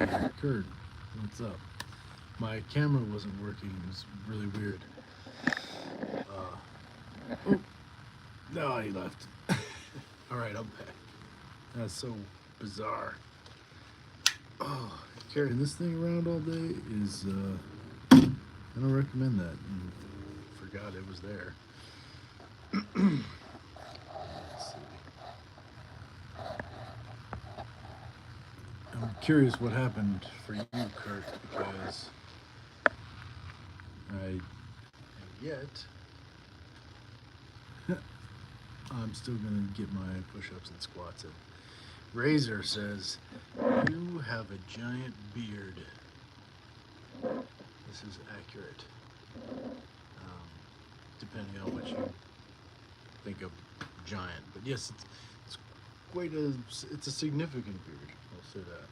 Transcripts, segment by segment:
Kurt, what's up? My camera wasn't working. It was really weird. Oh, no, he left. All right, I'm back. That's so bizarre. Oh, carrying this thing around all day is, I don't recommend that. Forgot it was there. Let's see. I'm curious what happened for you, Kurt, because I have yet. I'm still gonna get my push-ups and squats in. Razor says, "You have a giant beard." This is accurate, depending on what you think of giant. But yes, it's quite a it's a significant beard. I'll say that.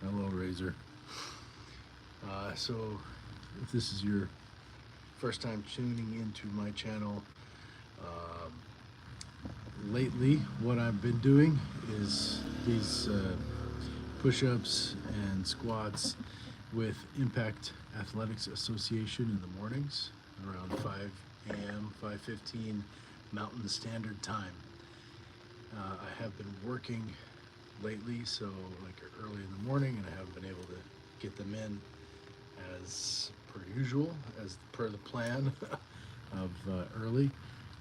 Hello, Razor. So, if this is your first time tuning into my channel, lately what I've been doing is these push-ups and squats with Impact Athletics Association in the mornings around 5 a.m., 5:15 Mountain Standard Time. I have been working lately, so like early in the morning, and I haven't been able to get them in as per usual, as per the plan of early.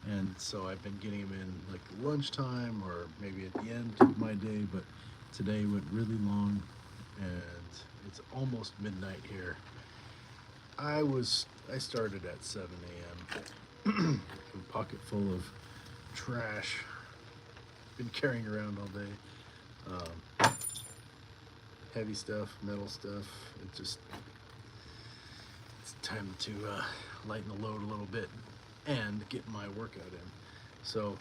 And so I've been getting them in like lunchtime or maybe at the end of my day, but today went really long and it's almost midnight here. I started at 7 a.m. a pocket full of trash. Been carrying around all day. Heavy stuff, metal stuff. It's time to lighten the load a little bit and get my workout in. So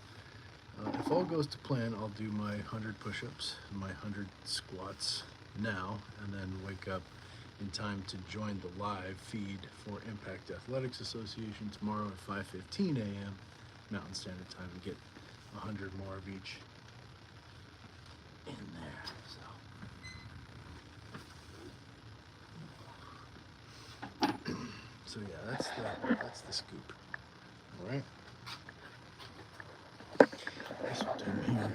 if all goes to plan, I'll do my 100 push-ups and my 100 squats now, and then wake up in time to join the live feed for Impact Athletics Association tomorrow at 5:15 a.m. Mountain Standard Time, and get 100 more of each in there. So yeah, that's the scoop. All right. This will turn here.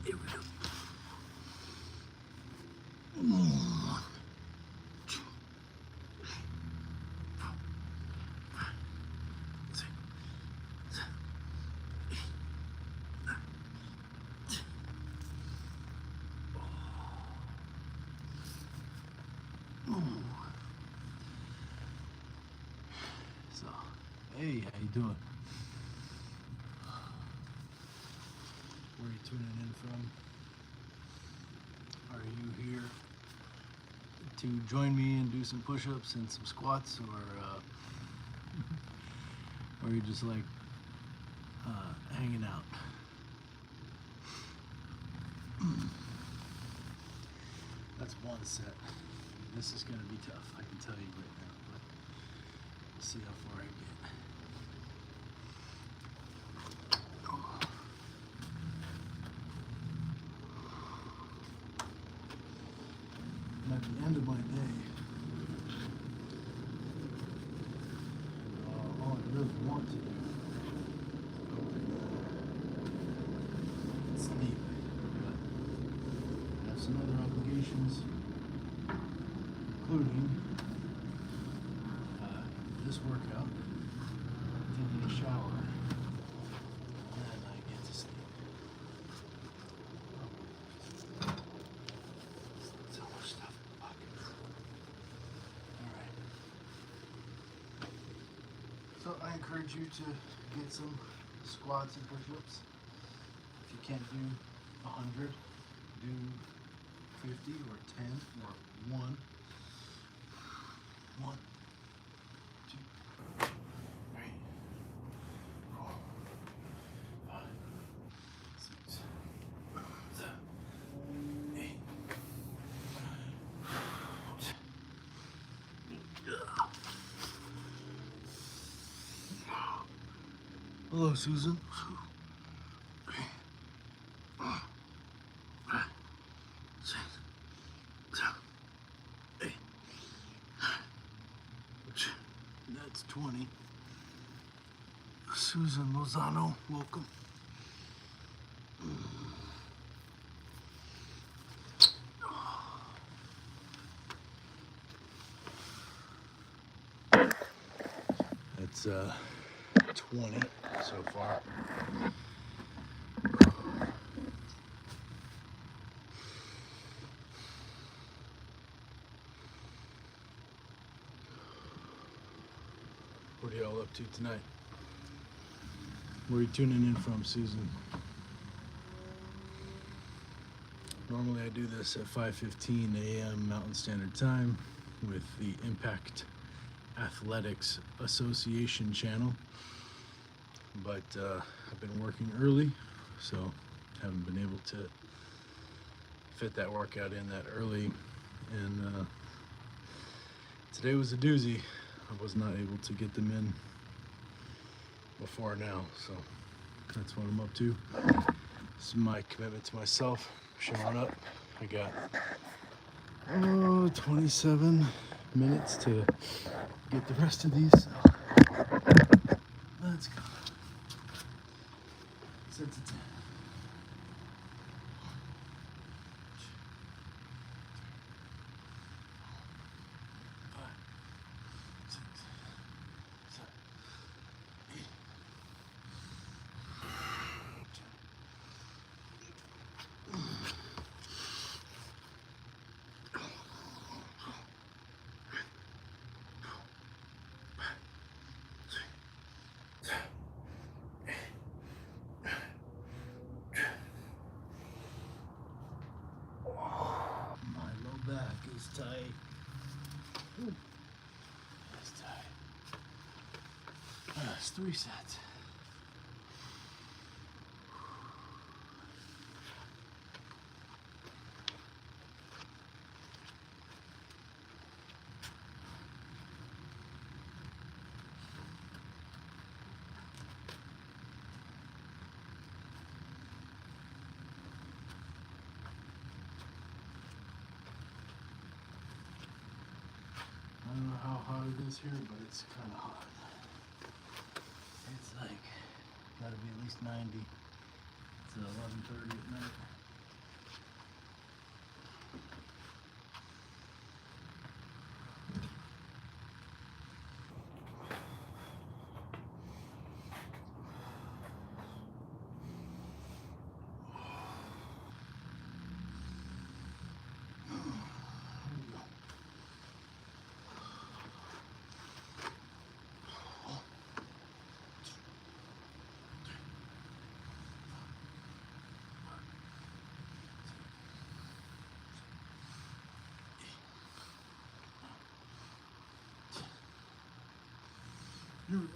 Here we go. So, hey, how you doing? Where are you tuning in from? Are you here to join me and do some push-ups and some squats, or are you just like hanging out? That's one set. This is going to be tough, I can tell you right now, but we'll see how far I get. And at the end of my day, all I really want to do is sleep. But I have some other obligations, including this workout, taking a shower, and then I get to sleep. So much stuff in the pockets. Alright. So I encourage you to get some squats and push-ups. If you can't do 100, do 50 or 10 or 1. 1, 2, 3, 4, 5, 6, 7, 8. Hello, Susan. 6, 7, 8. That's 20. Susan Lozano, welcome. That's 20 so far. What are y'all up to tonight? Where are you tuning in from, Susan? Normally I do this at 5:15 a.m. Mountain Standard Time with the Impact Athletics Association channel, but I've been working early, so haven't been able to fit that workout in that early, and today was a doozy. I was not able to get them in before now, so that's what I'm up to. This is my commitment to myself, showing up. I got 27 minutes to get the rest of these, so let's go. Set to 10. 5, 6, 7, 8. My low back is tight. It's tight. That's 3 sets. I don't know how hot it is here, but it's kind of hot. It's like, gotta be at least 90. It's 11:30 at night. Here we go.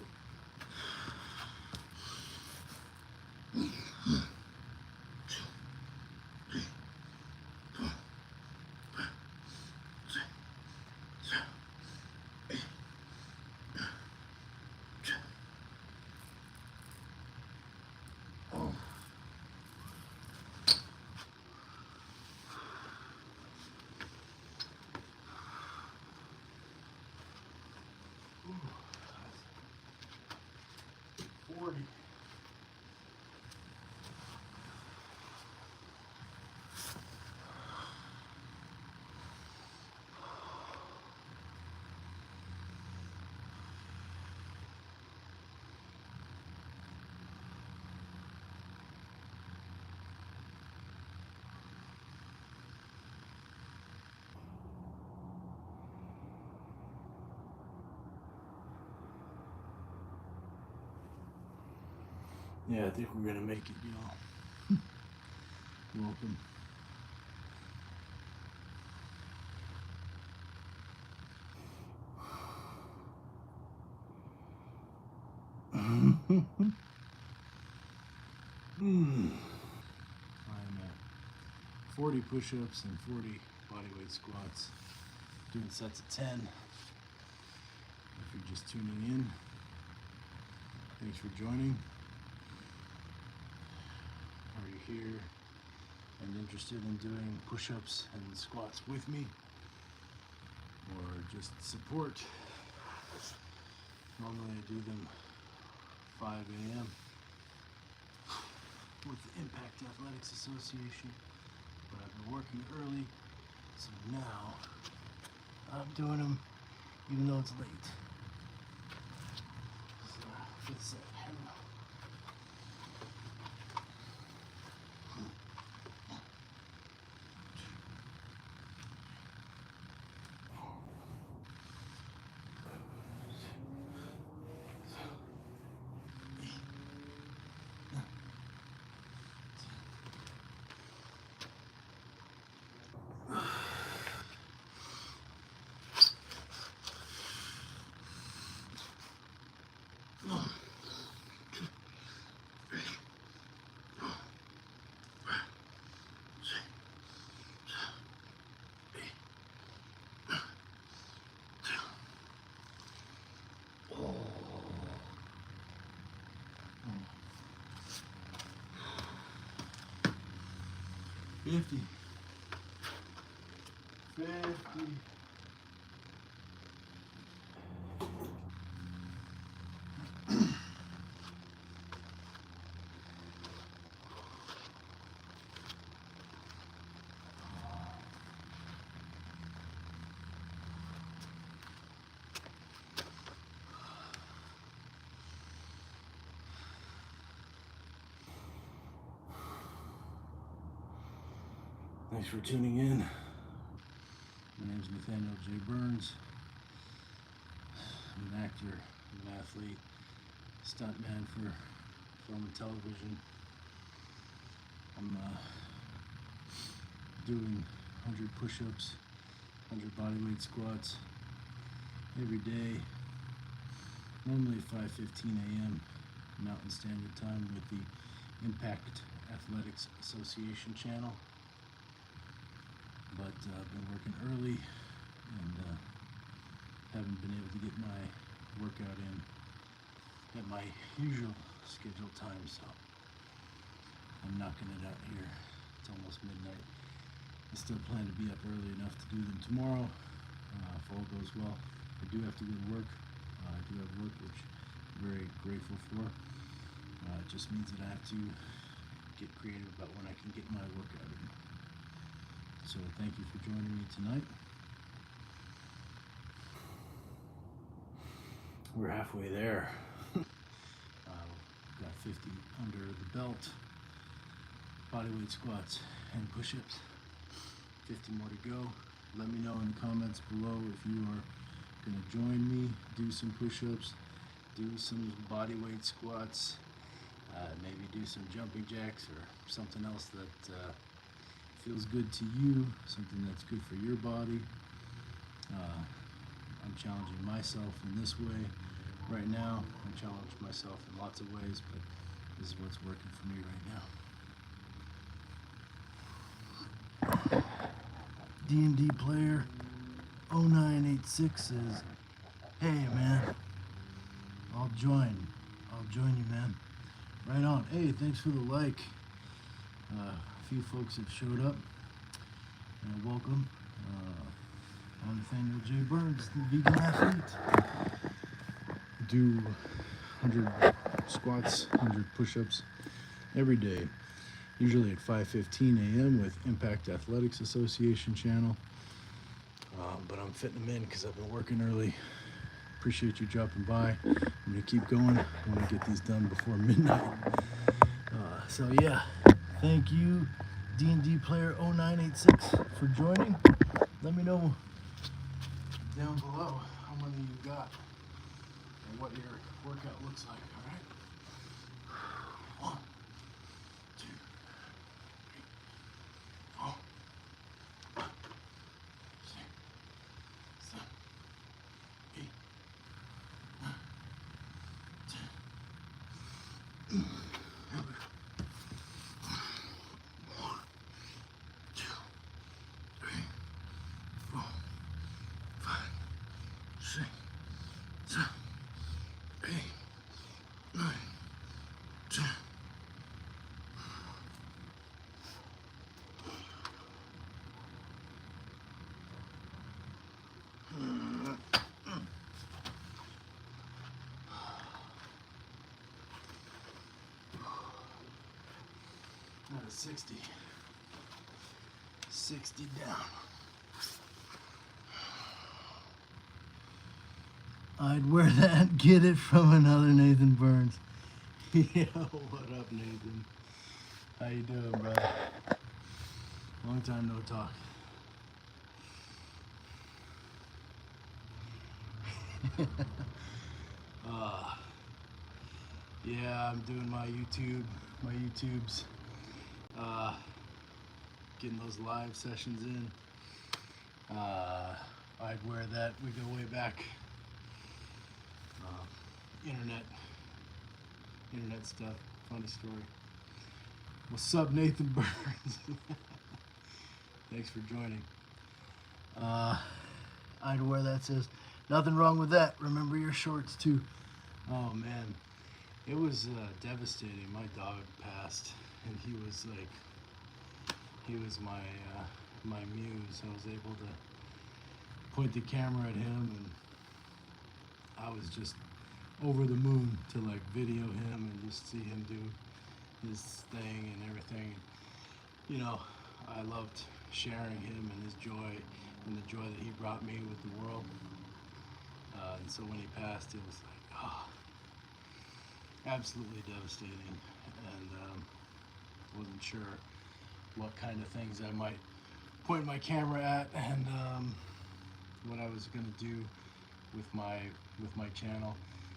Ooh, that's 40. Yeah, I think we're gonna make it, y'all. Welcome. I'm at 40 push-ups and 40 bodyweight squats, doing sets of 10. If you're just tuning in, thanks for joining. Are you here and interested in doing push-ups and squats with me, or just support? Normally I do them 5 a.m. with the Impact Athletics Association, but I've been working early, so now I'm doing them even though it's late. So, fifth set. 50. 50. Thanks for tuning in. My name is Nathaniel J. Burns. I'm an actor, I'm an athlete, stuntman for film and television. I'm doing 100 push-ups, 100 bodyweight squats every day, normally at 5:15 a.m. Mountain Standard Time with the Impact Athletics Association channel. But I've been working early and haven't been able to get my workout in at my usual scheduled time, so I'm knocking it out here. It's almost midnight. I still plan to be up early enough to do them tomorrow, if all goes well. I do have to go to work. I do have work, which I'm very grateful for. It just means that I have to get creative about when I can get my workout in. So thank you for joining me tonight. We're halfway there. Got 50 under the belt. Bodyweight squats and push-ups. 50 more to go. Let me know in the comments below if you are going to join me, do some push-ups, do some bodyweight squats, maybe do some jumping jacks or something else that feels good to you, something that's good for your body. I'm challenging myself in this way right now. I'm challenging myself in lots of ways, but this is what's working for me right now. D&D player 0986 says, hey man, I'll join you, man. Right on. Hey, thanks for the like. A few folks have showed up. Welcome. I'm Nathaniel J. Burns, the vegan athlete. Do 100 squats, 100 push-ups every day, usually at 5:15 a.m. with Impact Athletics Association channel. But I'm fitting them in because I've been working early. Appreciate you dropping by. I'm gonna keep going. I'm gonna get these done before midnight. So yeah, thank you, D&D player 0986 for joining. Let me know down below how many you got and what your workout looks like, all right? 1, 2, 3, 4, 5, 6, 7, 8, 9, 10, Out of 60. 60 down. I'd wear that. Get it from another Nathan Burns. Yo, what up, Nathan? How you doing, brother? Long time no talk. Yeah, I'm doing my YouTubes, getting those live sessions in. I'd wear that. We go way back. Internet stuff. Funny story. What's up, Nathan Burns? Thanks for joining. I'd wear that says, nothing wrong with that. Remember your shorts too. Oh man, it was devastating. My dog passed, and he was my muse. I was able to point the camera at him, and I was just over the moon to like video him and just see him do his thing and everything. You know, I loved sharing him and his joy and the joy that he brought me with the world. And so when he passed, it was like, absolutely devastating. And wasn't sure what kind of things I might point my camera at, and what I was gonna do with my channel.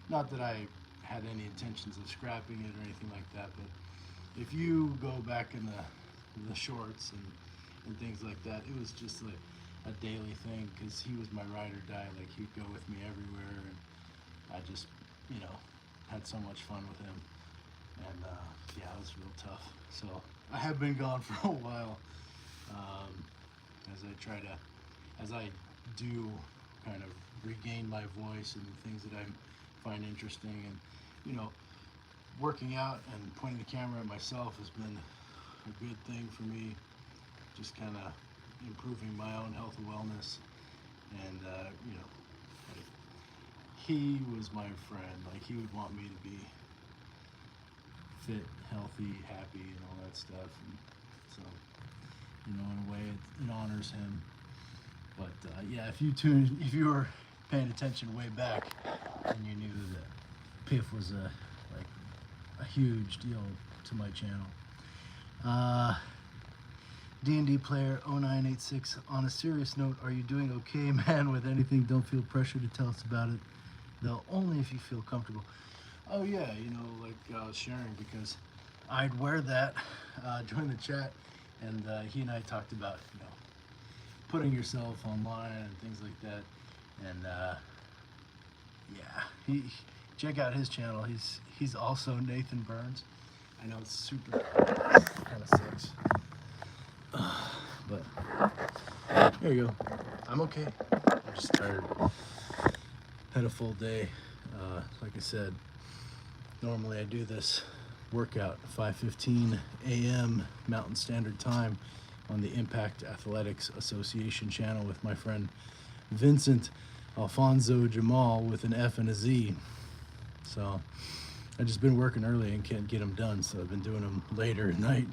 Not that I had any intentions of scrapping it or anything like that, but if you go back in the shorts and things like that, it was just like a daily thing, because he was my ride or die. Like, he'd go with me everywhere, and I just, had so much fun with him. And yeah, it was real tough. So I have been gone for a while, as I do kind of regain my voice and the things that I find interesting. And working out and pointing the camera at myself has been a good thing for me, just kind of improving my own health and wellness. And he was my friend. Like, he would want me to be fit, healthy, happy, and all that stuff. And so, in a way, it honors him. But yeah, if you were paying attention way back, and you knew that Piff was a huge deal to my channel. D&D player 0986, on a serious note, are you doing okay, man, with anything? Don't feel pressure to tell us about it, though only if you feel comfortable. Oh yeah, like I was sharing, because I'd wear that during the chat, and he and I talked about putting yourself online and things like that. And yeah, check out his channel. He's also Nathan Burns. I know it's super kind of sucks, but there you go. I'm okay. I'm just tired. Had a full day. Like I said, normally I do this workout 5:15 a.m. Mountain Standard Time on the Impact Athletics Association channel with my friend Vincent Alfonso Jamal with an F and a Z. So I've just been working early and can't get them done, so I've been doing them later at night.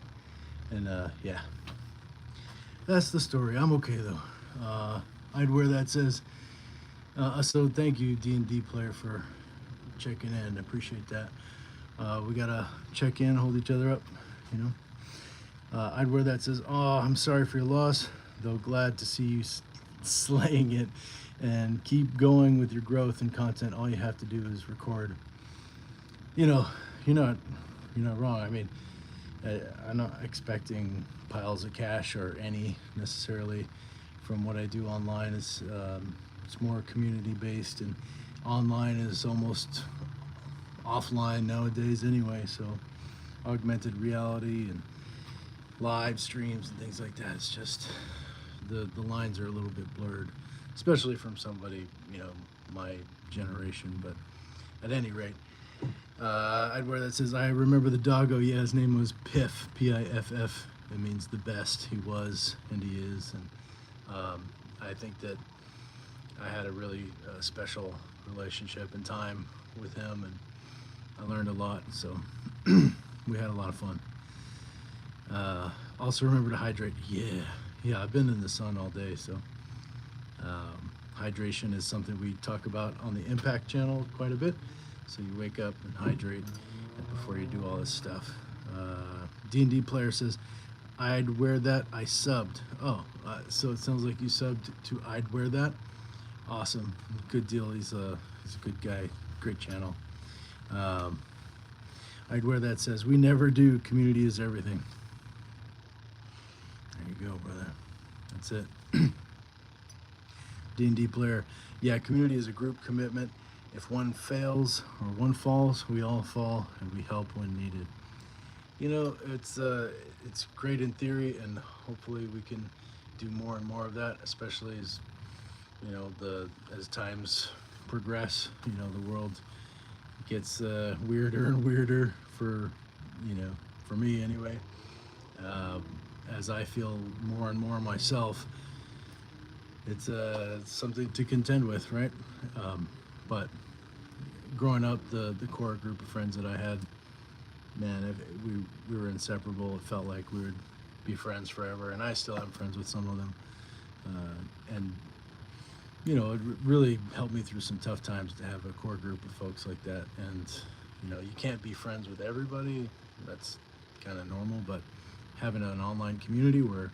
And yeah, that's the story. I'm okay though. I'd wear that says, so thank you, D&D player, for checking in. I appreciate that. We gotta check in, hold each other up, I'd wear that says, oh, I'm sorry for your loss, though glad to see you slaying it, and keep going with your growth and content. All you have to do is record. You're not wrong. I mean, I'm not expecting piles of cash or any necessarily from what I do online. It's more community based, and online is almost offline nowadays anyway, so augmented reality and live streams and things like that, it's just the lines are a little bit blurred, especially from somebody, you know, my generation. But at any rate, I'd wear that says, I remember the doggo. Yeah, his name was Piff, Piff. It means the best. He was, and he is. And I think that I had a really special relationship and time with him, and I learned a lot. So we had a lot of fun. Also remember to hydrate. Yeah, I've been in the sun all day, so hydration is something we talk about on the Impact channel quite a bit. So you wake up and hydrate before you do all this stuff. D&D player says, I'd wear that. I subbed. Oh, so it sounds like you subbed to I'd wear that. Awesome, good deal. He's a good guy. Great channel. I'd wear that says, we never do. Community is everything. There you go, brother. That's it. D&D player. Yeah, community is a group commitment. If one fails or one falls, we all fall, and we help when needed. You know, it's great in theory, and hopefully we can do more and more of that, especially as, you know, as times progress. You know, the world gets weirder and weirder for, you know, for me anyway. As I feel more and more myself, it's something to contend with, right? But growing up, the core group of friends that I had, man, we were inseparable. It felt like we would be friends forever, and I still am friends with some of them. And you know, it really helped me through some tough times to have a core group of folks like that. And you know, you can't be friends with everybody. That's kind of normal, but having an online community where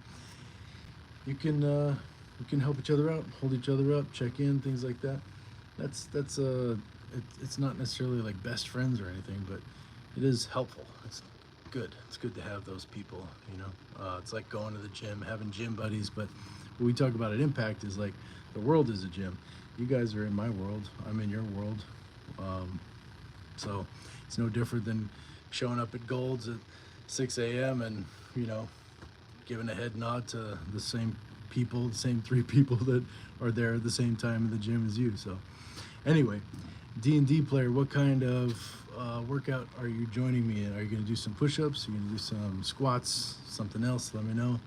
you can help each other out, hold each other up, check in, things like that. It's not necessarily like best friends or anything, but it is helpful. It's good. It's good to have those people, you know. It's like going to the gym, having gym buddies, but what we talk about at Impact is like the world is a gym. You guys are in my world. I'm in your world. So it's no different than showing up at Gold's at 6 a.m. and, you know, giving a head nod to the same people, the same 3 people that are there at the same time in the gym as you. So anyway, D&D player, what kind of workout are you joining me in? Are you going to do some push-ups? Are you going to do some squats? Something else? Let me know.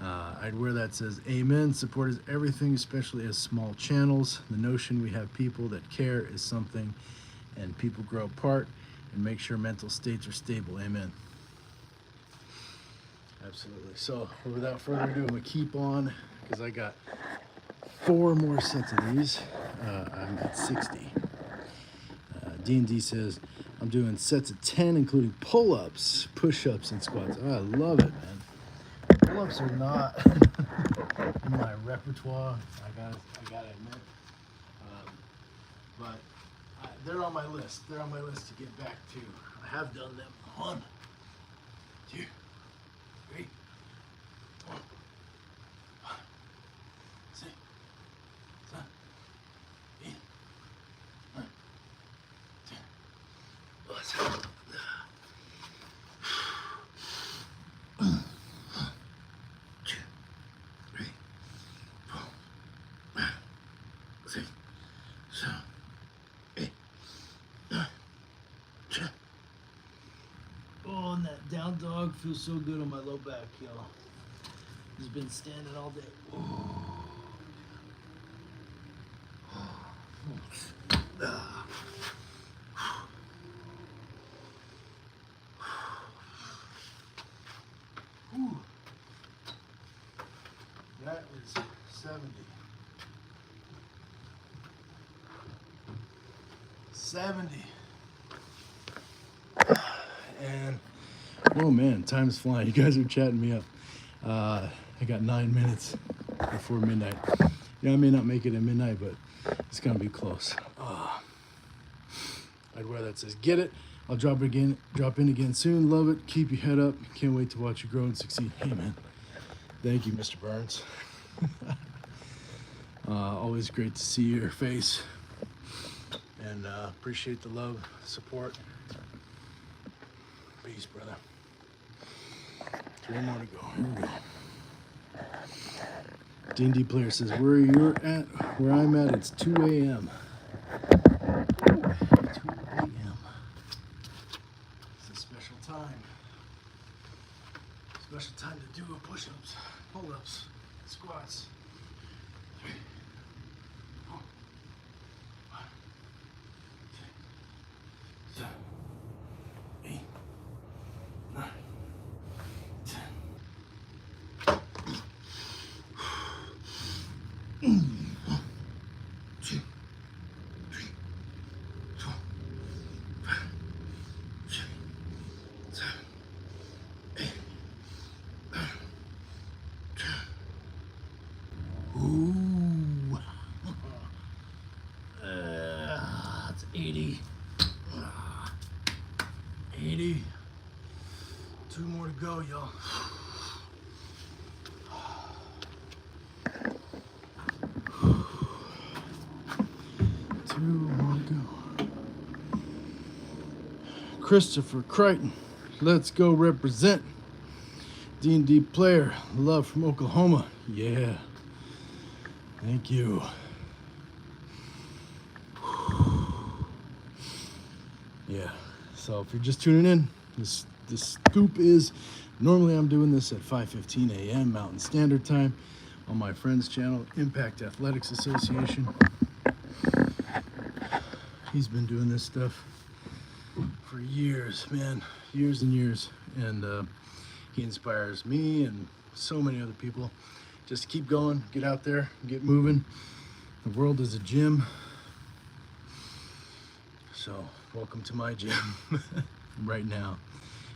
I'd wear that says, amen. Support is everything, especially as small channels. The notion we have people that care is something, and people grow apart, and make sure mental states are stable. Amen. Absolutely. So without further ado, I'm going to keep on, because I got 4 more sets of these. I'm at 60. D&D says, I'm doing sets of 10, including pull-ups, push-ups, and squats. Oh, I love it, man. Pull-ups are not in my repertoire, I gotta admit. But they're on my list. They're on my list to get back to. I have done them. 1, 2, 3, 4, 5, 6, 7, 8, 9, 10. Let's go. 2, 3, 4, 5, 6, 7, 8, 9, 10. Oh, and that down dog feels so good on my low back, y'all. Just been standing all day. Oh. Whew. That is 70. 70. And oh man, time's flying. You guys are chatting me up. I got 9 minutes before midnight. Yeah, I may not make it at midnight, but it's gonna be close. I'd wear that says, get it. I'll drop in again soon. Love it. Keep your head up. Can't wait to watch you grow and succeed. Hey man, thank you, Mr. Burns. Always great to see your face. and appreciate the love, support. Peace, brother. 3 more to go. Here we go. D&D player says, where I'm at, it's 2 a.m. 2 a.m. It's a special time. Special time to do push-ups, pull-ups, squats. 3, 4, 5, 6, 7, 8, 9, 10. Ooh. It's 80. 80. 2 more to go, y'all. Two more to go. Christopher Crichton, let's go represent. D&D player, love from Oklahoma. Yeah. Thank you. Yeah. So if you're just tuning in, this scoop is normally I'm doing this at 5:15 a.m. Mountain Standard Time on my friend's channel, Impact Athletics Association. He's been doing this stuff for years, man, years and years, and he inspires me and so many other people just to keep going, get out there, get moving. The world is a gym, so welcome to my gym right now.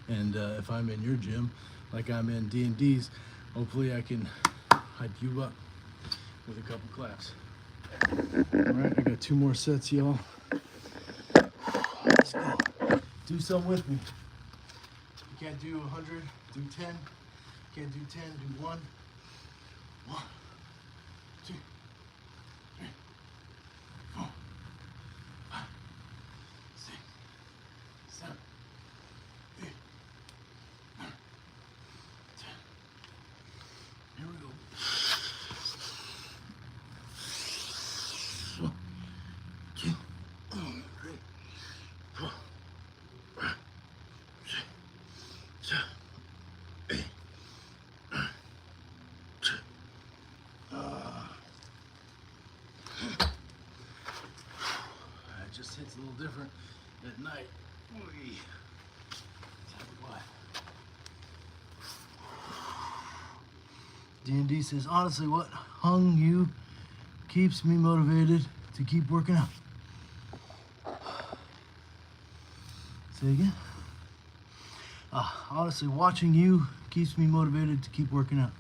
And if I'm in your gym, like I'm in D&D's, hopefully I can hype you up with a couple claps. All right, I got 2 more sets, y'all. Let's go. Do some with me. You can't do 100, do 10. Can't do 10, do 1. 1, 2, 3, 4, 5, 6, 7, 8, 9, 10. Here we go. 1, 2, 3, 4, 5, 6, 7, 8, 9, 10. It just hits a little different at night. Oy. Tell you what. D&D says, honestly, what hung you keeps me motivated to keep working out. Say again? Honestly, watching you keeps me motivated to keep working out.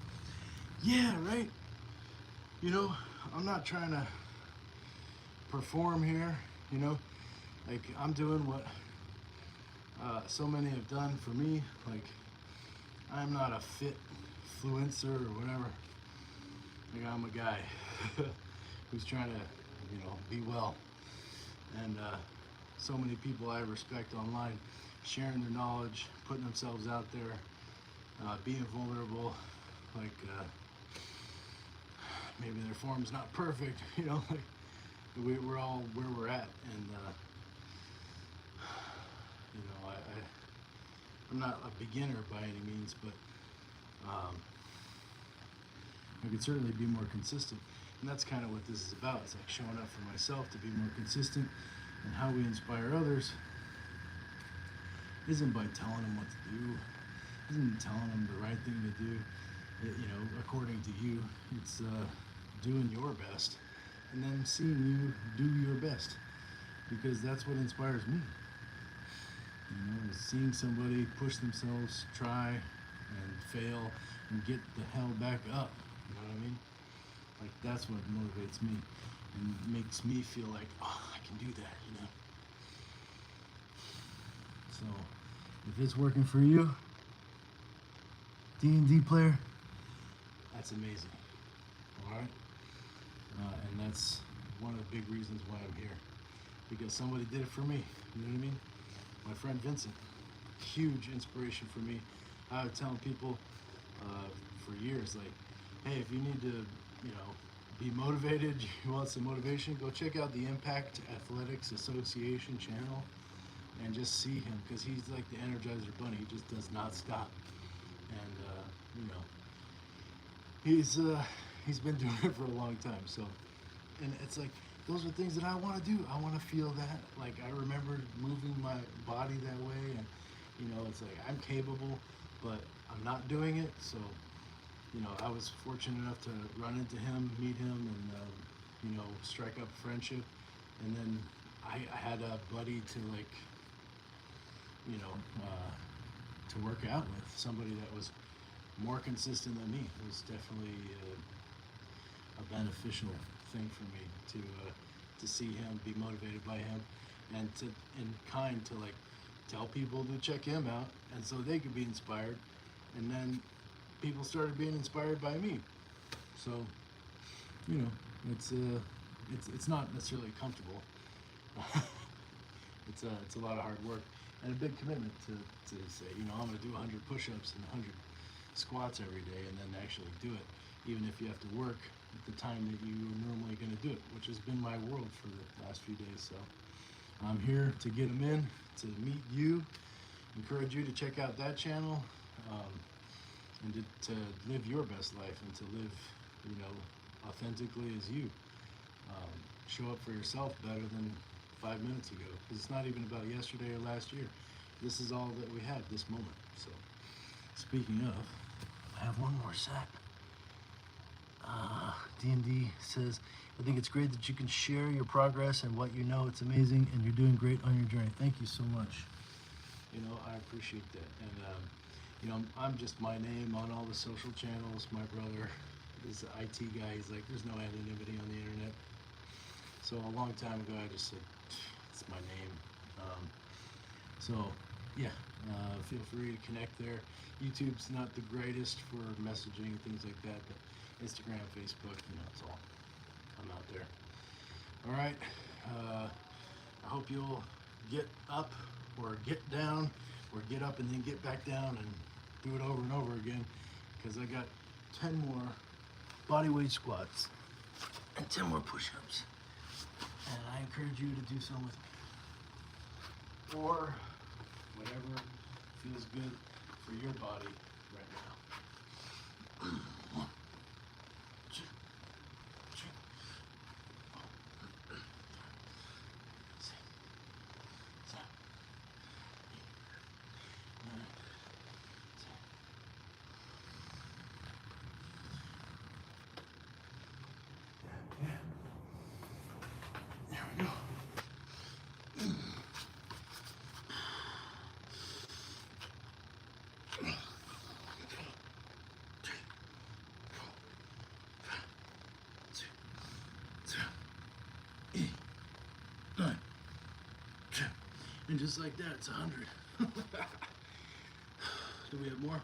Yeah, right? You know, I'm not trying to perform here, you know? Like, I'm doing what so many have done for me. Like, I'm not a fit influencer or whatever. Like, I'm a guy who's trying to, you know, be well. And so many people I respect online sharing their knowledge, putting themselves out there, being vulnerable. Like, maybe their form's not perfect, you know, like we're all where we're at. And you know, I'm not a beginner by any means, but I could certainly be more consistent. And that's kind of what this is about. It's like showing up for myself to be more consistent, and how we inspire others isn't by telling them what to do, isn't telling them the right thing to do, you know, according to you. It's doing your best and then seeing you do your best, because that's what inspires me. You know, is seeing somebody push themselves, try and fail and get the hell back up. You know what I mean? Like, that's what motivates me and makes me feel like, oh, I can do that, you know? So, if it's working for you, D&D player, that's amazing, all right? And that's one of the big reasons why I'm here. because somebody did it for me. You know what I mean? My friend Vincent, huge inspiration for me. I was telling people for years, like, hey, if you need to, be motivated, you want some motivation, go check out the Impact Athletics Association channel and just see him, because he's like the Energizer Bunny. He just does not stop. And he's been doing it for a long time. So, and it's like, those are things that I want to do. I want to feel that. Like, I remember moving my body that way, and it's like I'm capable, but I'm not doing it. So, I was fortunate enough to run into him, meet him, and strike up friendship. And then I had a buddy to to work out with, somebody that was more consistent than me. It was definitely a beneficial thing for me to see him, be motivated by him, and to tell people to check him out, and so they could be inspired. And then people started being inspired by me. So it's not necessarily comfortable. It's a lot of hard work and a big commitment to say, I'm going to do 100 push-ups and 100 squats every day, and then actually do it, even if you have to work at the time that you are normally going to do it, which has been my world for the last few days. So I'm here to get them in, to meet you, encourage you to check out that channel, and to live your best life, and to live, authentically as you. Show up for yourself better than 5 minutes ago, because it's not even about yesterday or last year. This is all that we have, this moment. So, speaking of, I have one more set. D&D says, I think it's great that you can share your progress and what you know. It's amazing, and you're doing great on your journey. Thank you so much. I appreciate that. And, I'm just my name on all the social channels. My brother is the IT guy. He's like, there's no anonymity on the internet. So a long time ago, I just said, it's my name. Feel free to connect there. YouTube's not the greatest for messaging and things like that, but Instagram, Facebook, it's all. I'm out there. All right. I hope you'll get up or get down or get up and then get back down and do it over and over again, because I got 10 more bodyweight squats and 10 more push-ups. And I encourage you to do some with me, or whatever feels good for your body right now. One, two, three, 4, 5, 6, 7, 8, 9, 10. Yeah. There we go. And just like that, it's 100. Do we have more?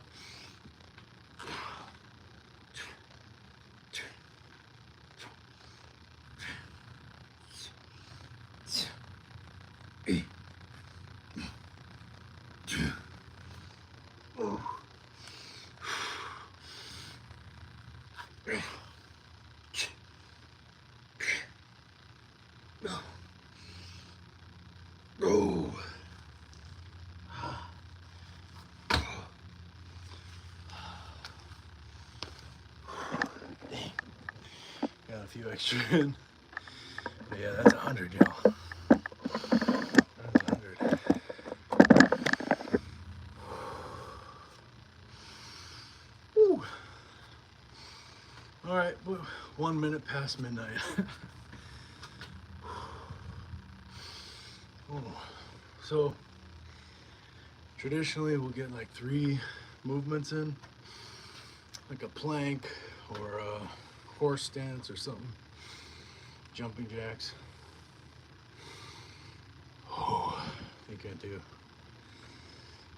Oh. Dang. Got a few extra in. But yeah, that's 100, y'all. That's 100. Woo. All right, 1 minute past midnight. So traditionally we'll get like 3 movements in, like a plank or a horse stance or something, jumping jacks. I think I do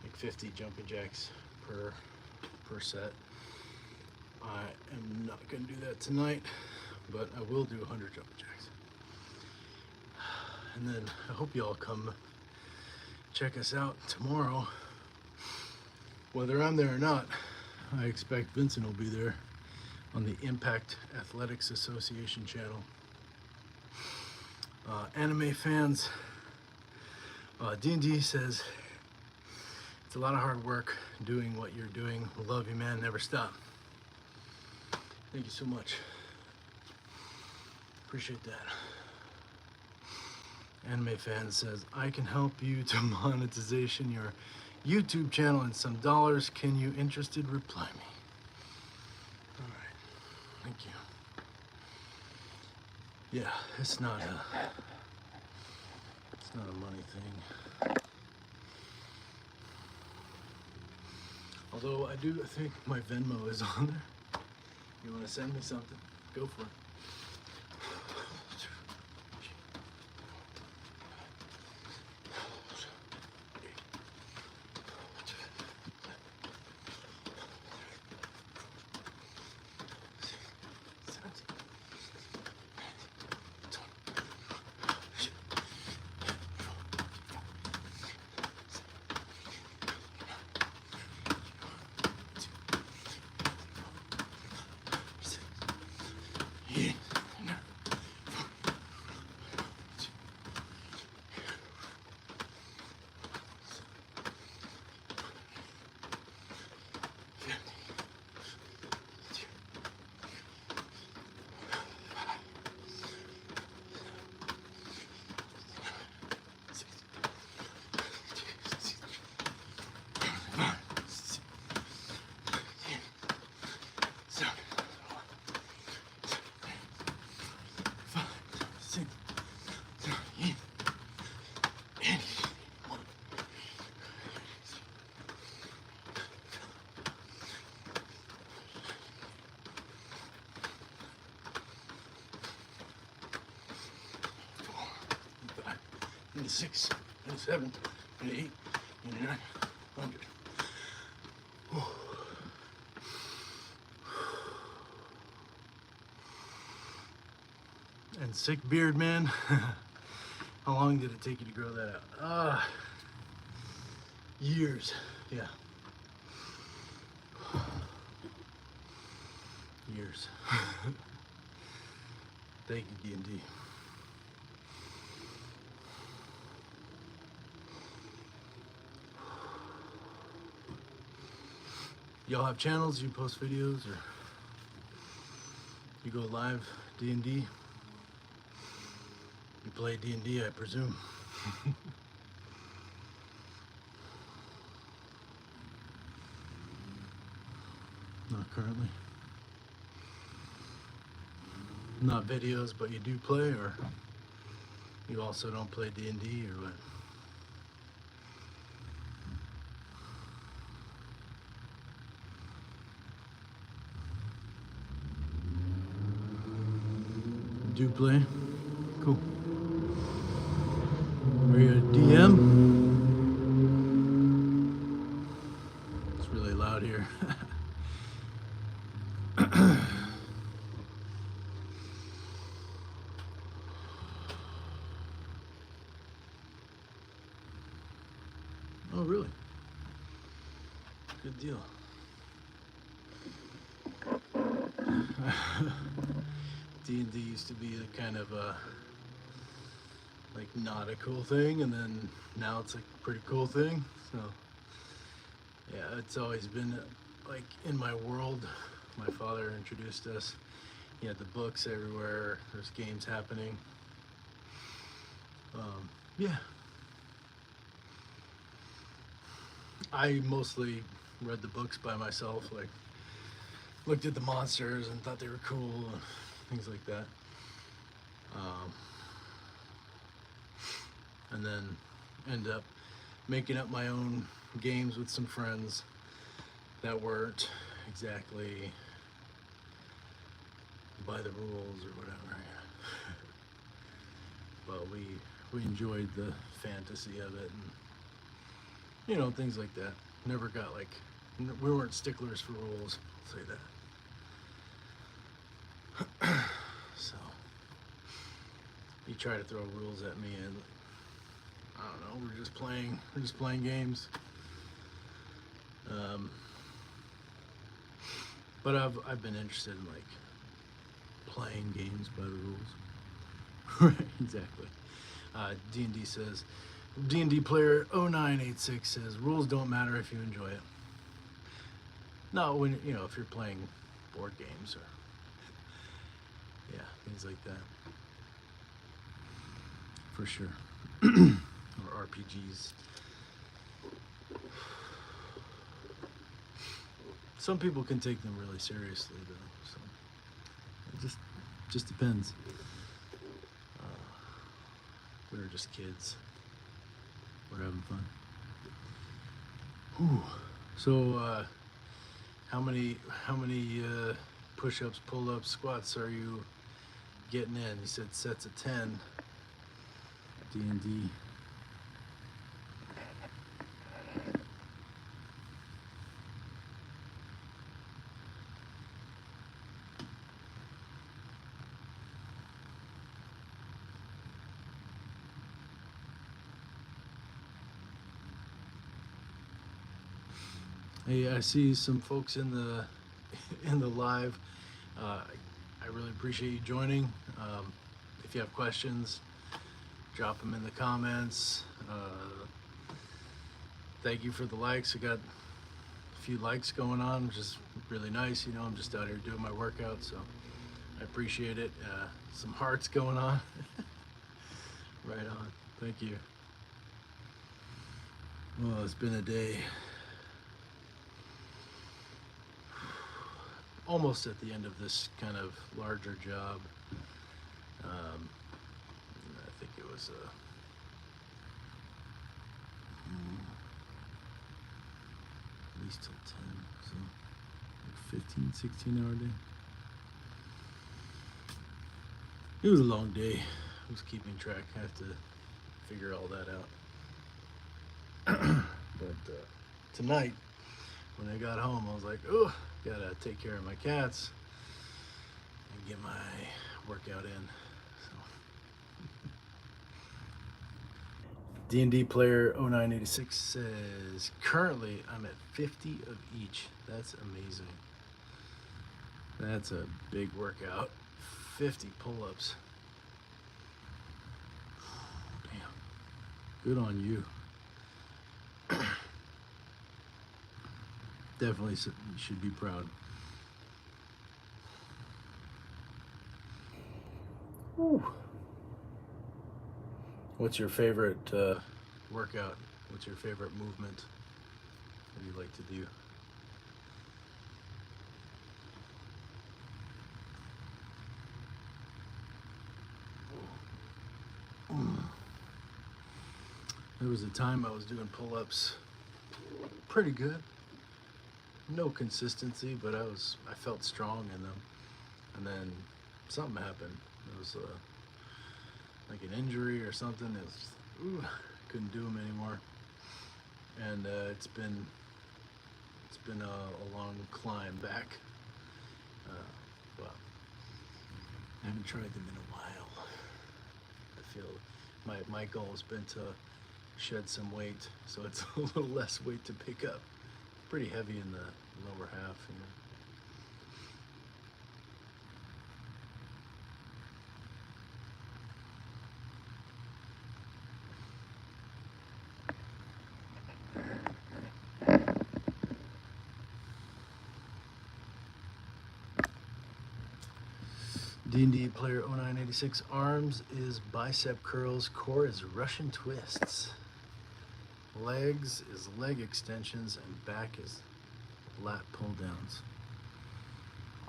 like 50 jumping jacks per set. I am not going to do that tonight, but I will do 100 jumping jacks. And then I hope you all come check us out tomorrow. Whether I'm there or not, I expect Vincent will be there on the Impact Athletics Association channel. Anime fans, D&D says it's a lot of hard work doing what you're doing. We love you, man. Never stop. Thank you so much. Appreciate that. Anime fan says, I can help you to monetization your YouTube channel and some dollars. Can you interested? Reply me. All right. Thank you. Yeah, it's not a money thing. Although I think my Venmo is on there. You want to send me something? Go for it. And 6, and 7, and 8, and 9, 100. And sick beard, man. How long did it take you to grow that out? Years. Yeah. Years. Thank you, D&D. Y'all have channels, you post videos, or you go live D&D? You play D&D, I presume. Not currently. Not videos, but you do play, or you also don't play D&D, or what? Do play? Cool. Are you a DM? It's really loud here. Oh, really? Good deal. D&D used to be a kind of like not a cool thing, and then now it's like a pretty cool thing. So yeah, it's always been like in my world. My father introduced us. He had the books everywhere. There's games happening. Yeah. I mostly read the books by myself, like looked at the monsters and thought they were cool and things like that. And then end up making up my own games with some friends that weren't exactly by the rules or whatever. But we enjoyed the fantasy of it, and you know, things like that. Never got like, we weren't sticklers for rules, I'll say that. So you try to throw rules at me, and I don't know, we're just playing games. But I've been interested in like playing games by the rules. Right, exactly. D&D says, D&D player 0986 says, rules don't matter if you enjoy it. No, when if you're playing board games or things like that, for sure. Or RPGs. Some people can take them really seriously, though. So it just depends. We're just kids. We're having fun. Whew. So, how many push-ups, pull-ups, squats are you getting in? You said sets of 10. D&D. Hey, I see some folks in the live. I really appreciate you joining. If you have questions, drop them in the comments. Thank you for the likes. I got a few likes going on, which is really nice. I'm just out here doing my workout, so I appreciate it. Some hearts going on. Right on. Thank you. Well, it's been a day. Almost at the end of this kind of larger job. I think it was at least till 10, so like 15, 16 hour day. It was a long day. I was keeping track. I have to figure all that out. But tonight, when I got home, I was like, oh, gotta take care of my cats and get my workout in. So. D&D player 0986 says, currently I'm at 50 of each. That's amazing. That's a big workout. 50 pull-ups. Damn. Good on you. Definitely should be proud. Whew. What's your favorite workout? What's your favorite movement that you like to do? There was a time I was doing pull-ups pretty good. No consistency, but I felt strong in them. And then something happened. It was like an injury or something. It was couldn't do them anymore. And it's been a long climb back. Well, I haven't tried them in a while. I feel my goal has been to shed some weight, so it's a little less weight to pick up. Pretty heavy in the lower half, D&D player 0986, arms is bicep curls, core is Russian twists. Legs is leg extensions, and back is lat pull downs.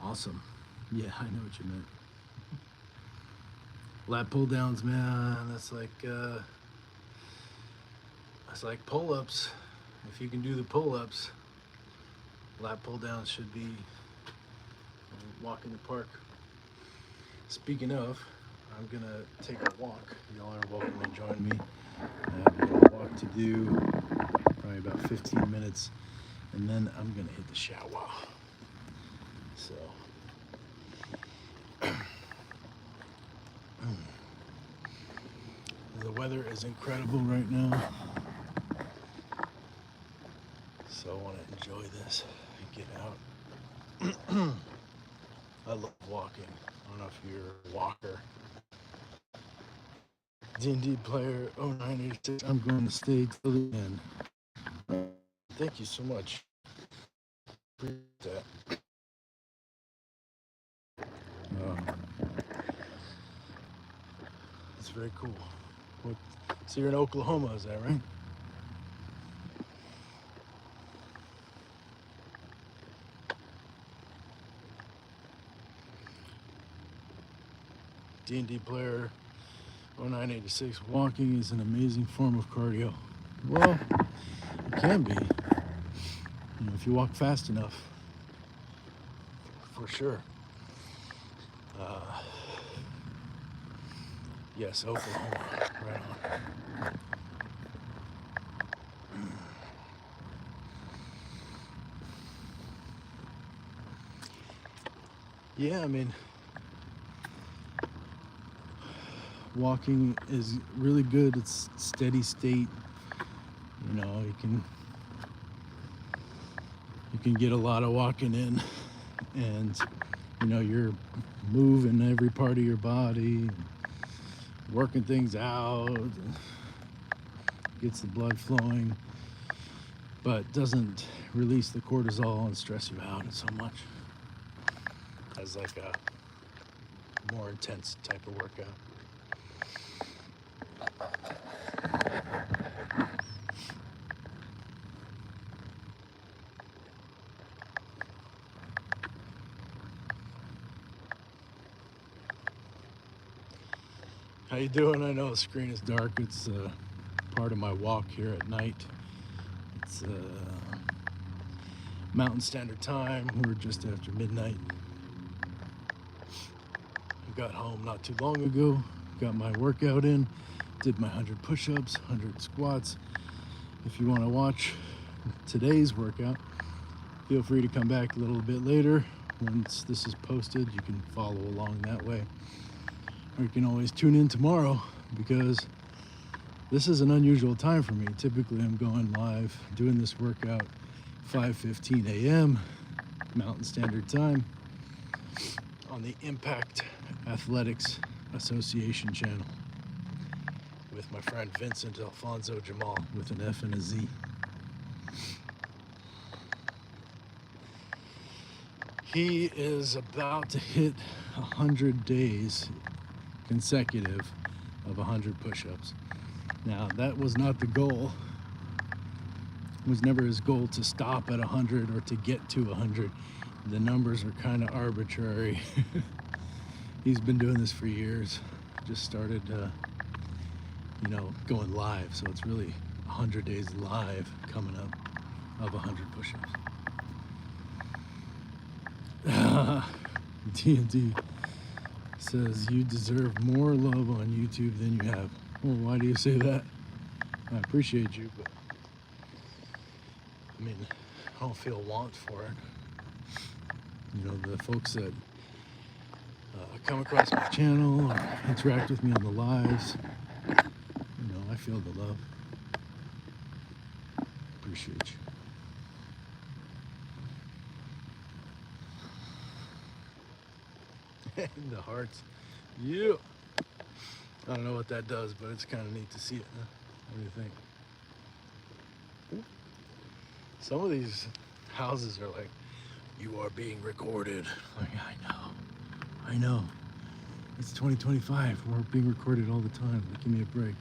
Awesome. Yeah, I know what you meant. Lat pull downs, man, that's like pull-ups. If you can do the pull-ups, lat pull downs should be a walk in the park. Speaking of, I'm gonna take a walk. Y'all are welcome to join me. I have a little walk to do, probably about 15 minutes, and then I'm gonna hit the shower. So, The weather is incredible right now, so I want to enjoy this and get out. I love walking. I don't know if you're a walker. D&D player 0986. I'm going to stay till the end. Thank you so much. Appreciate that. It's very cool. So you're in Oklahoma, is that right? D&D player 0986. Walking is an amazing form of cardio. Well, it can be, if you walk fast enough, for sure. Yes, Oklahoma, right on. Yeah, I mean, walking is really good. It's steady state. You can get a lot of walking in, and you're moving every part of your body, working things out, gets the blood flowing, but doesn't release the cortisol and stress you out so much as like a more intense type of workout. How you doing? I know the screen is dark. It's part of my walk here at night. It's Mountain Standard Time. We're just after midnight. I got home not too long ago. Got my workout in. Did my 100 push-ups, 100 squats. If you want to watch today's workout, feel free to come back a little bit later. Once this is posted, you can follow along that way. Or you can always tune in tomorrow, because this is an unusual time for me. Typically I'm going live doing this workout 5:15 a.m. Mountain Standard Time on the Impact Athletics Association channel with my friend Vincent Alfonso Jamal with an F and a Z. He is about to hit 100 days consecutive of 100 push-ups. Now, that was not the goal. It was never his goal to stop at 100 or to get to 100. The numbers are kind of arbitrary. He's been doing this for years. Just started, going live. So it's really 100 days live coming up of 100 push-ups. D&D says you deserve more love on YouTube than you have. Well, why do you say that? I appreciate you, but I don't feel want for it. The folks that come across my channel or interact with me on the lives, I feel the love. Appreciate you. And the hearts. Yeah. I don't know what that does, but it's kind of neat to see it. Huh? What do you think? Some of these houses are like, you are being recorded. Like, I know. It's 2025. We're being recorded all the time. Like, give me a break.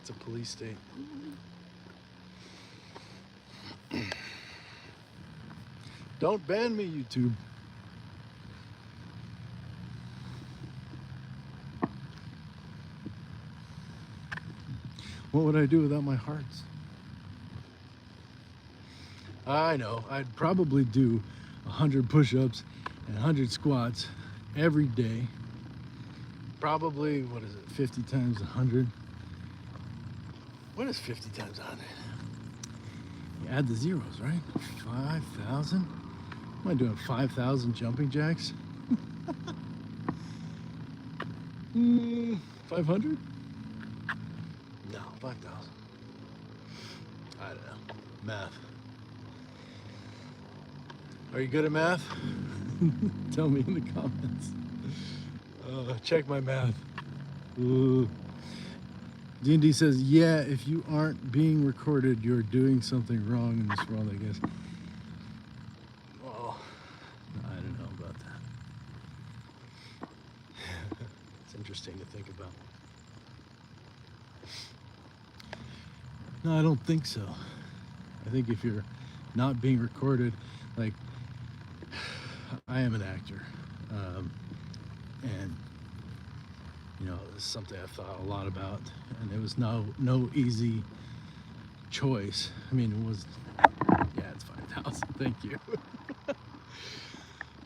It's a police state. Don't ban me, YouTube. What would I do without my hearts? I know. I'd probably do 100 push-ups and 100 squats every day. Probably, 50 times 100? What is 50 times 100? You add the zeros, right? 5,000? Am I doing 5,000 jumping jacks? 500? No, 5,000. I don't know. Math. Are you good at math? Tell me in the comments. Check my math. Ooh. D&D says, yeah, if you aren't being recorded, you're doing something wrong in this world, I guess. Well, I don't know about that. It's interesting to think about. No, I don't think so. I think if you're not being recorded, like, I am an actor, and you know, it's something I've thought a lot about, and it was no easy choice. I mean, it was, yeah, it's 5,000. Thank you.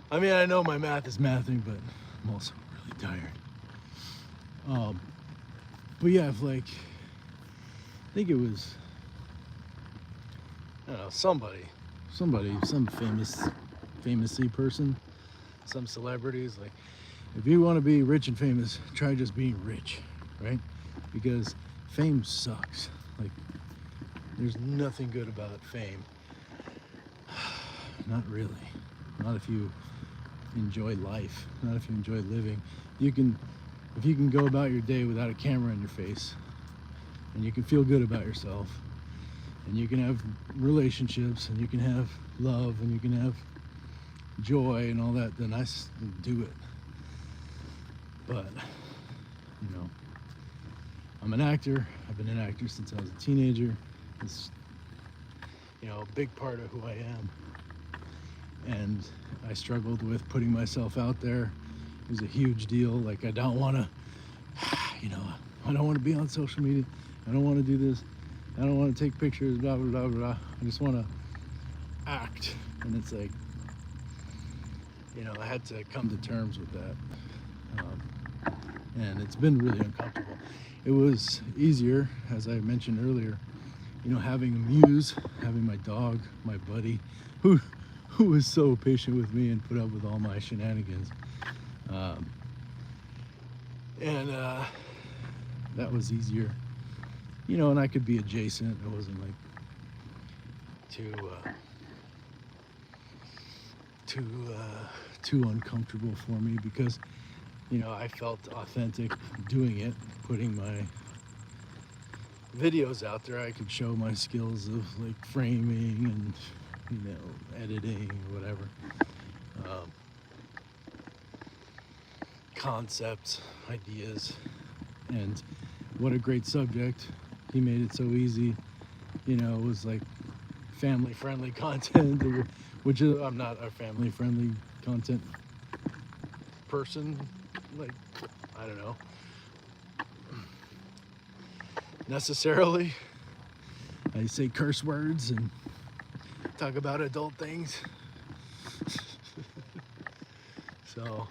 I mean, I know my math is mathing, but I'm also really tired. But yeah, if like, I think it was, I don't know, somebody, some famousy person, some celebrities, like, if you want to be rich and famous, try just being rich, right? Because fame sucks. Like, there's nothing good about fame. Not really. Not if you enjoy life. Not if you enjoy living. If you can go about your day without a camera in your face, and you can feel good about yourself, and you can have relationships, and you can have love, and you can have joy and all that, then I do it. But, you know, I'm an actor. I've been an actor since I was a teenager. It's, you know, a big part of who I am. And I struggled with putting myself out there. It was a huge deal. Like, I don't want to, you know, I don't want to be on social media. I don't want to do this. I don't want to take pictures, blah, blah, blah, blah. I just want to act. And it's like, you know, I had to come to terms with that. And it's been really uncomfortable. It was easier, as I mentioned earlier, you know, having a muse, having my dog, my buddy, who was so patient with me and put up with all my shenanigans. That was easier, you know, and I could be adjacent. It wasn't like too uncomfortable for me, because, you know, I felt authentic doing it, putting my videos out there. I could show my skills of like framing and, you know, editing or whatever, concepts, ideas, and what a great subject. He made it so easy. You know, it was like family-friendly content, which is, I'm not a family-friendly content person. Like, I don't know, necessarily. I say curse words and talk about adult things. So,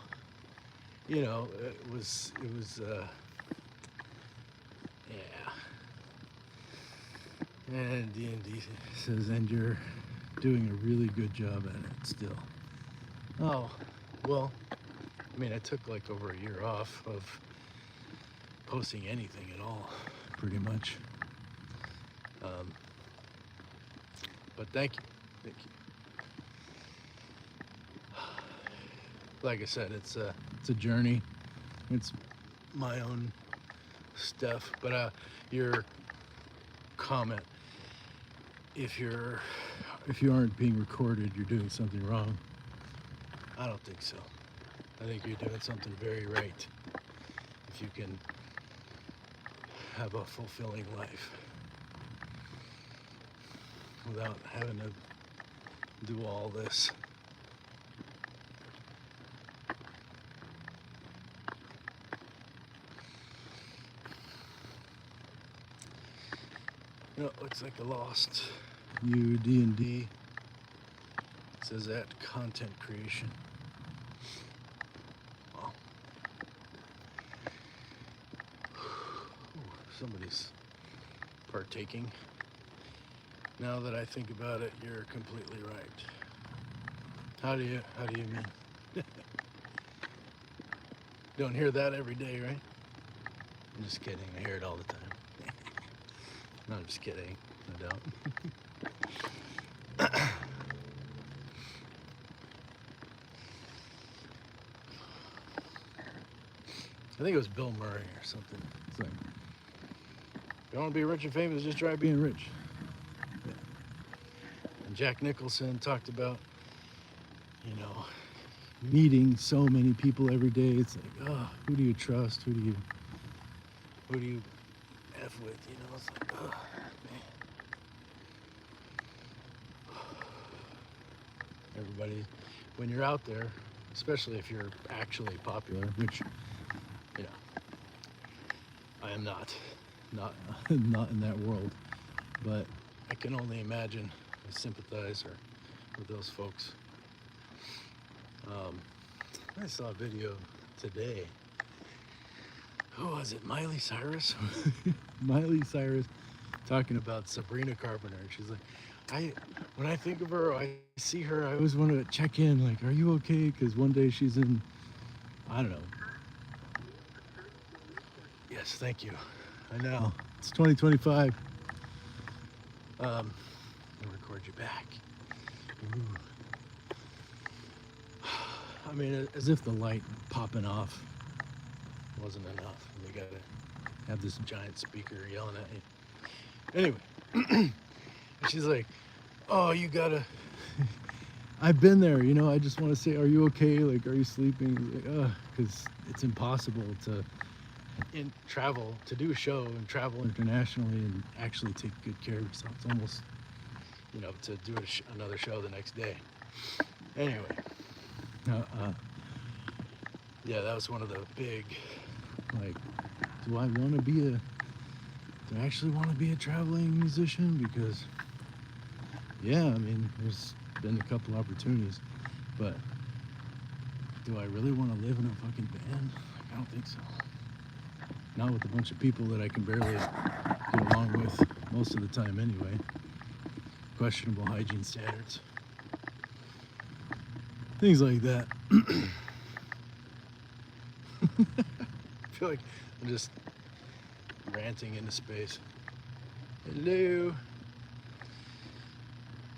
you know, it was yeah. And D&D says, and you're doing a really good job at it still. Oh, well, I mean, I took like over a year off of posting anything at all, pretty much. But thank you. Like I said, it's a journey. It's my own stuff. But your comment, if you aren't being recorded, you're doing something wrong. I don't think so. I think you're doing something very right if you can have a fulfilling life without having to do all this. No, it looks like I lost you. D&D says that content creation. Wow. Somebody's partaking. Now that I think about it, you're completely right. How do you mean? Don't hear that every day, right? I'm just kidding. I hear it all the time. No, I'm just kidding. I don't. I think it was Bill Murray or something. It's like, if you want to be rich and famous, just try being rich. Yeah. And Jack Nicholson talked about, meeting so many people every day. It's like, oh, who do you trust? Who do you F with? It's like, oh, man. Everybody, when you're out there, especially if you're actually popular, which, I am not not in that world, but I can only imagine, I sympathize with those folks. I saw a video today. Who was it? Miley Cyrus? Miley Cyrus talking about Sabrina Carpenter. She's like, when I think of her, I see her, I always want to check in, like, are you okay? Because one day she's in, I don't know. Yes, thank you. I know. It's 2025. I'll record you back. Ooh. I mean, as if the light popping off wasn't enough. We gotta have this giant speaker yelling at you. Anyway, she's like, oh, you gotta, I've been there, I just want to say, are you okay? Like, are you sleeping? Like, because it's impossible to travel, to do a show and travel internationally and actually take good care of yourself. It's almost, to do another show the next day. Anyway, yeah, that was one of the big, like, do I actually want to be a traveling musician? Because, yeah, I mean, there's been a couple opportunities, but do I really want to live in a fucking band? I don't think so. Not with a bunch of people that I can barely get along with most of the time anyway. Questionable hygiene standards. Things like that. I feel like I'm just ranting into space. Hello.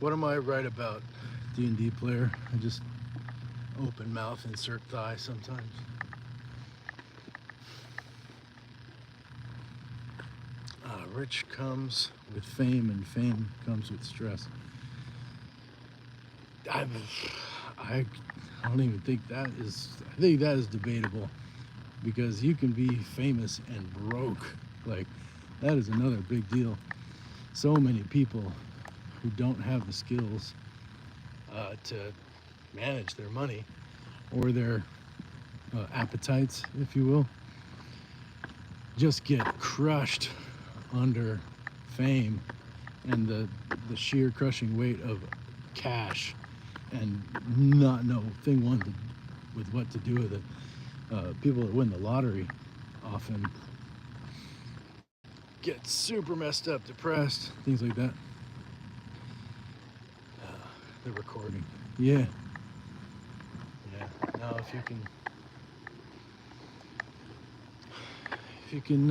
What am I right about? D&D player. I just open mouth, insert thigh sometimes. Rich comes with fame, and fame comes with stress. I don't even think that is. I think that is debatable, because you can be famous and broke. Like, that is another big deal. So many people who don't have the skills to manage their money or their appetites, if you will, just get crushed under fame and the sheer crushing weight of cash, and not know thing one with what to do with it. People that win the lottery often get super messed up, depressed, things like that. The recording. Yeah. Now if you can